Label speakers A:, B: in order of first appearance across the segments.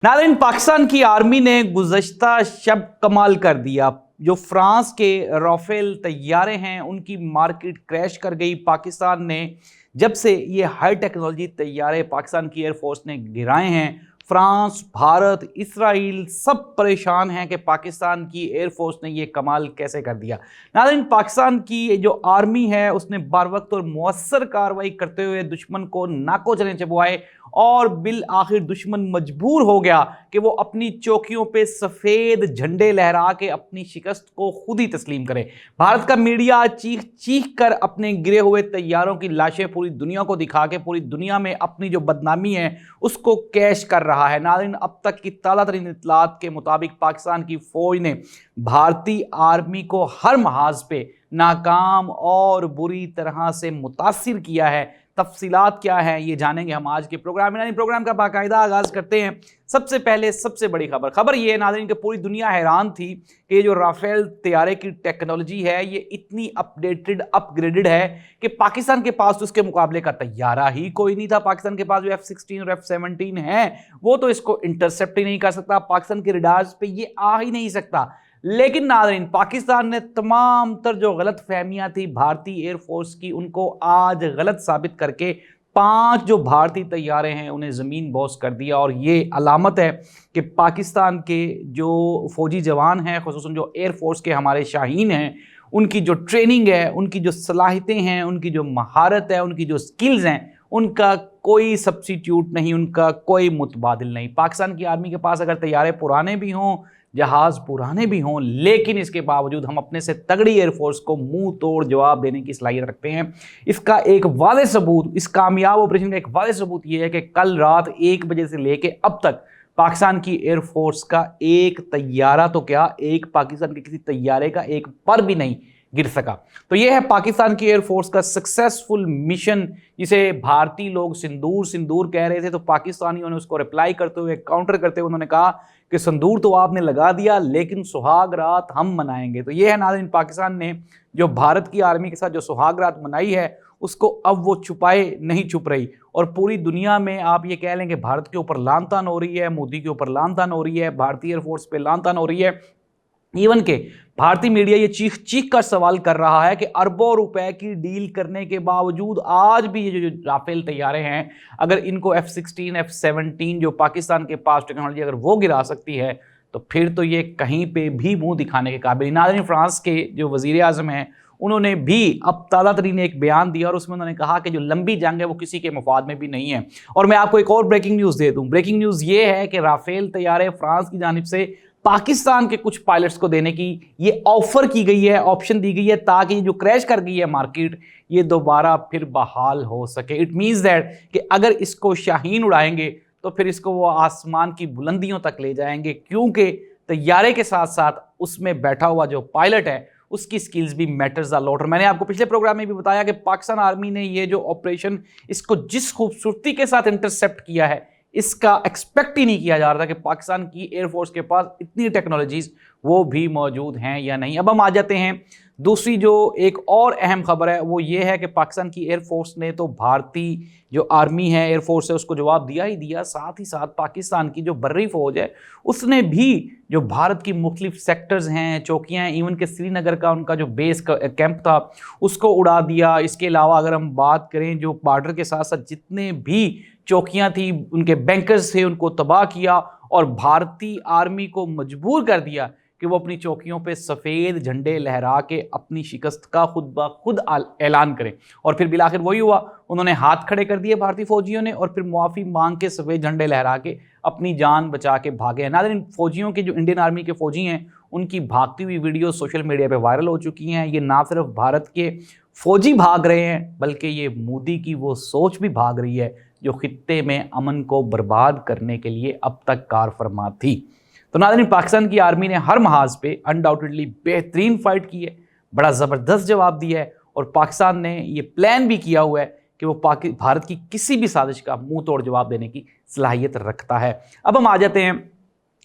A: नाज़रीन, पाकिस्तान की आर्मी ने गुज़श्ता शब कमाल कर दिया। जो फ्रांस के राफेल तैयारे हैं उनकी मार्केट क्रैश कर गई। पाकिस्तान ने जब से ये हाई टेक्नोलॉजी तैयारे पाकिस्तान की एयरफोर्स ने गिराए हैं, फ्रांस, भारत, इसराइल सब परेशान हैं कि पाकिस्तान की एयरफोर्स ने ये कमाल कैसे कर दिया। नाज़रीन, पाकिस्तान की जो आर्मी है उसने बार वक्त और मौसर कार्रवाई करते हुए दुश्मन को नाको चने चबवाए और बिल आखिर दुश्मन मजबूर हो गया कि वो अपनी चौकियों पे सफ़ेद झंडे लहरा के अपनी शिकस्त को खुद ही तस्लीम करे। भारत का मीडिया चीख चीख कर अपने गिरे हुए तैयारों की लाशें पूरी दुनिया को दिखा के पूरी दुनिया में अपनी जो बदनामी है उसको कैश कर रहा है। नाज़रीन, अब तक की ताज़ा तरीन इत्तलात के मुताबिक पाकिस्तान की फौज ने भारतीय आर्मी को हर महाज पे नाकाम और बुरी तरह से मुतासिर किया है। तफसीलात क्या है ये जानेंगे हम आज के प्रोग्राम में। प्रोग्राम का बाकायदा आगाज करते हैं। सबसे पहले सबसे बड़ी खबर ये है नाज़रीन कि पूरी दुनिया हैरान थी कि ये जो राफेल तैयारे की टेक्नोलॉजी है ये इतनी अपडेटेड अपग्रेडेड है कि पाकिस्तान के पास तो उसके मुकाबले का तैयारा ही कोई नहीं था। पाकिस्तान के पास जो F-16 और F-17 है वो तो इसको इंटरसेप्ट ही नहीं कर सकता, पाकिस्तान के रडार्स पे ये आ ही नहीं सकता। लेकिन नाज़रीन, पाकिस्तान ने तमाम तर जो गलत फहमियाँ थी भारतीय एयरफोर्स की उनको आज गलत साबित करके 5 जो भारतीय तैयारे हैं उन्हें ज़मीन बोस कर दिया। और ये अलामत है कि पाकिस्तान के जो फौजी जवान हैं, खुसूसन जो एयरफोर्स के हमारे शाहीन हैं, उनकी जो ट्रेनिंग है, उनकी जो सलाहियतें हैं, उनकी जो महारत है, उनकी जो स्किल्स हैं, उनका कोई सब्स्टिट्यूट नहीं, उनका कोई मुतबादिल नहीं। पाकिस्तान की आर्मी के पास अगर तैयारे पुराने भी हों, जहाज पुराने भी हों, लेकिन इसके बावजूद हम अपने से तगड़ी एयरफोर्स को मुंह तोड़ जवाब देने की सलाहियत रखते हैं। इसका एक वाज़ेह सबूत, इस कामयाब ऑपरेशन का एक वाज़ेह सबूत यह है कि कल रात 1 बजे से लेके अब तक पाकिस्तान की एयरफोर्स का एक तैयारा तो क्या, एक पाकिस्तान के किसी तैयारे का एक पर भी नहीं गिर सका। तो यह है पाकिस्तान की एयरफोर्स का सक्सेसफुल मिशन, जिसे भारतीय लोग सिंदूर सिंदूर कह रहे थे, तो पाकिस्तानियों ने उसको रिप्लाई करते हुए, काउंटर करते हुए उन्होंने कहा कि सिंदूर तो आपने लगा दिया लेकिन सुहाग रात हम मनाएंगे। तो यह है नाज़रीन, पाकिस्तान ने जो भारत की आर्मी के साथ जो सुहाग रात मनाई है उसको अब वो छुपाए नहीं छुप रही। और पूरी दुनिया में आप ये कह लें कि भारत के ऊपर लान तान हो रही है, मोदी के ऊपर लान तान हो रही है, भारतीय एयरफोर्स पे लान तान हो रही है। इवन के भारतीय मीडिया ये चीख चीख कर सवाल कर रहा है कि अरबों रुपए की डील करने के बावजूद आज भी ये जो राफेल तैयारे हैं, अगर इनको F-16 F-17 जो पाकिस्तान के पास टेक्नोलॉजी अगर वो गिरा सकती है तो फिर तो ये कहीं पे भी मुंह दिखाने के काबिल। नाज़रीन, फ्रांस के जो वज़ीर आज़म हैं उन्होंने भी अब ताज़ा तरीन एक बयान दिया और उसमें उन्होंने कहा कि जो लंबी जंग है वो किसी के मफाद में भी नहीं है। और मैं आपको एक और ब्रेकिंग न्यूज़ दे दूँ। ब्रेकिंग न्यूज़ ये है कि राफेल तैयारे फ्रांस की जानिब से पाकिस्तान के कुछ पायलट्स को देने की ये ऑफर की गई है, ऑप्शन दी गई है, ताकि जो क्रैश कर गई है मार्केट ये दोबारा फिर बहाल हो सके। इट मीन्स दैट कि अगर इसको शाहीन उड़ाएंगे तो फिर इसको वो आसमान की बुलंदियों तक ले जाएंगे, क्योंकि तैयारे के साथ साथ उसमें बैठा हुआ जो पायलट है उसकी स्किल्स भी मैटर्स अ लॉट। और मैंने आपको पिछले प्रोग्राम में भी बताया कि पाकिस्तान आर्मी ने ये जो ऑपरेशन इसको जिस खूबसूरती के साथ इंटरसेप्ट किया है इसका एक्सपेक्ट ही नहीं किया जा रहा था कि पाकिस्तान की एयरफोर्स के पास इतनी टेक्नोलॉजीज वो भी मौजूद हैं या नहीं। अब हम आ जाते हैं दूसरी जो एक और अहम खबर है, वो ये है कि पाकिस्तान की एयरफोर्स ने तो भारतीय जो आर्मी है, एयरफोर्स है, उसको जवाब दिया ही दिया, साथ ही साथ पाकिस्तान की जो बर्री फौज है उसने भी जो भारत की मुख्तलिफ सेक्टर्स हैं, चौकियाँ हैं, इवन के श्रीनगर का उनका जो बेस कैंप था उसको उड़ा दिया। इसके अलावा अगर हम बात करें जो बॉर्डर के साथ साथ जितने भी चौकियाँ थी, उनके बैंकर्स थे, उनको तबाह किया और भारतीय आर्मी को मजबूर कर दिया कि वो अपनी चौकियों पे सफ़ेद झंडे लहरा के अपनी शिकस्त का खुद ब खुद ऐलान करें। और फिर बिलाखिर वही हुआ, उन्होंने हाथ खड़े कर दिए भारतीय फौजियों ने और फिर मुआफ़ी मांग के सफ़ेद झंडे लहरा के अपनी जान बचा के भागे। नाज़रीन, फौजियों के जो इंडियन आर्मी के फ़ौजी हैं उनकी भागती हुई वीडियो सोशल मीडिया पे वायरल हो चुकी हैं। ये ना सिर्फ भारत के फ़ौजी भाग रहे हैं बल्कि ये मोदी की वो सोच भी भाग रही है जो खित्ते में अमन को बर्बाद करने के लिए अब तक कार फरमा थी। तो नाज़रीन, पाकिस्तान की आर्मी ने हर महाज पे अनडाउटेडली बेहतरीन फाइट की है, बड़ा ज़बरदस्त जवाब दिया है और पाकिस्तान ने ये प्लान भी किया हुआ है कि वो भारत की किसी भी साजिश का मुंह तोड़ जवाब देने की सलाहियत रखता है। अब हम आ जाते हैं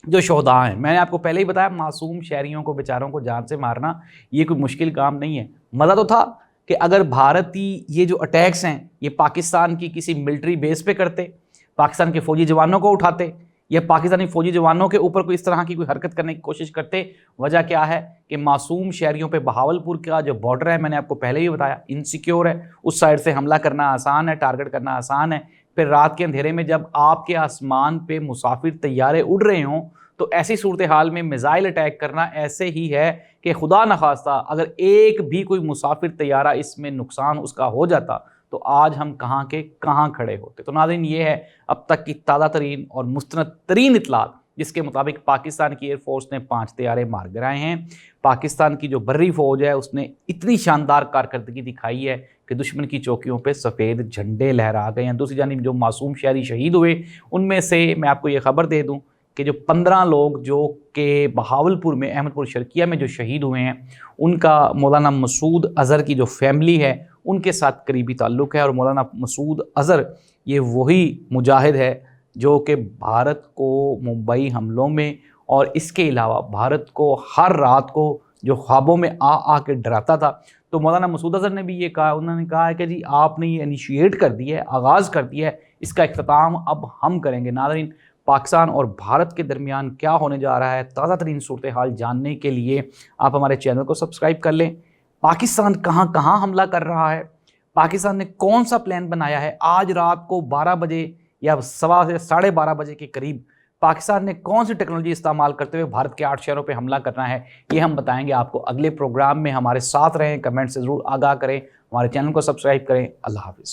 A: जो शोहदा हैं। मैंने आपको पहले ही बताया, मासूम शहरियों को, बेचारों को जान से मारना ये कोई मुश्किल काम नहीं है। मज़ा तो था कि अगर भारतीय ये जो अटैक्स हैं ये पाकिस्तान की किसी मिलिट्री बेस पे करते, पाकिस्तान के फौजी जवानों को उठाते, یہ پاکستانی فوجی جوانوں کے اوپر کوئی اس طرح کی کوئی حرکت کرنے کی کوشش کرتے. وجہ کیا ہے کہ معصوم شہریوں پہ بہاولپور کا جو بارڈر ہے، میں نے آپ کو پہلے ہی بتایا، انسیکیور ہے، اس سائڈ سے حملہ کرنا آسان ہے، ٹارگٹ کرنا آسان ہے. پھر رات کے اندھیرے میں جب آپ کے آسمان پہ مسافر طیارے اڑ رہے ہوں تو ایسی صورتحال میں میزائل اٹیک کرنا ایسے ہی ہے کہ خدا نخواستہ اگر ایک بھی کوئی مسافر طیارہ اس میں نقصان اس کا ہو جاتا تو آج ہم کہاں کے کہاں کھڑے ہوتے. تو ناظرین، یہ ہے اب تک کی تازہ ترین اور مستند ترین اطلاعات، جس کے مطابق پاکستان کی ایئر فورس نے 5 طیارے مار گرائے ہیں. پاکستان کی جو بری فوج ہے اس نے اتنی شاندار کارکردگی دکھائی ہے کہ دشمن کی چوکیوں پہ سفید جھنڈے لہرا گئے ہیں. دوسری جانب جو معصوم شہری شہید ہوئے، ان میں سے میں آپ کو یہ خبر دے دوں کہ جو 15 لوگ جو کہ بہاولپور میں احمد پور شرقیہ میں جو شہید ہوئے ہیں، ان کا مولانا مسعود اظہر کی جو فیملی ہے ان کے ساتھ قریبی تعلق ہے. اور مولانا مسعود اظہر یہ وہی مجاہد ہے جو کہ بھارت کو ممبئی حملوں میں اور اس کے علاوہ بھارت کو ہر رات کو جو خوابوں میں آ کے ڈراتا تھا. تو مولانا مسعود اظہر نے بھی یہ کہا، انہوں نے کہا ہے کہ جی آپ نے یہ انیشیٹ کر دی ہے، آغاز کر دیا ہے، اس کا اختتام اب ہم کریں گے. ناظرین، پاکستان اور بھارت کے درمیان کیا ہونے جا رہا ہے، تازہ ترین صورتحال جاننے کے لیے آپ ہمارے چینل کو سبسکرائب کر لیں. پاکستان کہاں کہاں حملہ کر رہا ہے، پاکستان نے کون سا پلان بنایا ہے، آج رات کو 12 بجے یا 12:30 بجے کے قریب پاکستان نے کون سی ٹیکنالوجی استعمال کرتے ہوئے بھارت کے 8 شہروں پہ حملہ کرنا ہے، یہ ہم بتائیں گے آپ کو اگلے پروگرام میں. ہمارے ساتھ رہیں، کمنٹ سے ضرور آگاہ کریں، ہمارے چینل کو سبسکرائب کریں. اللہ حافظ.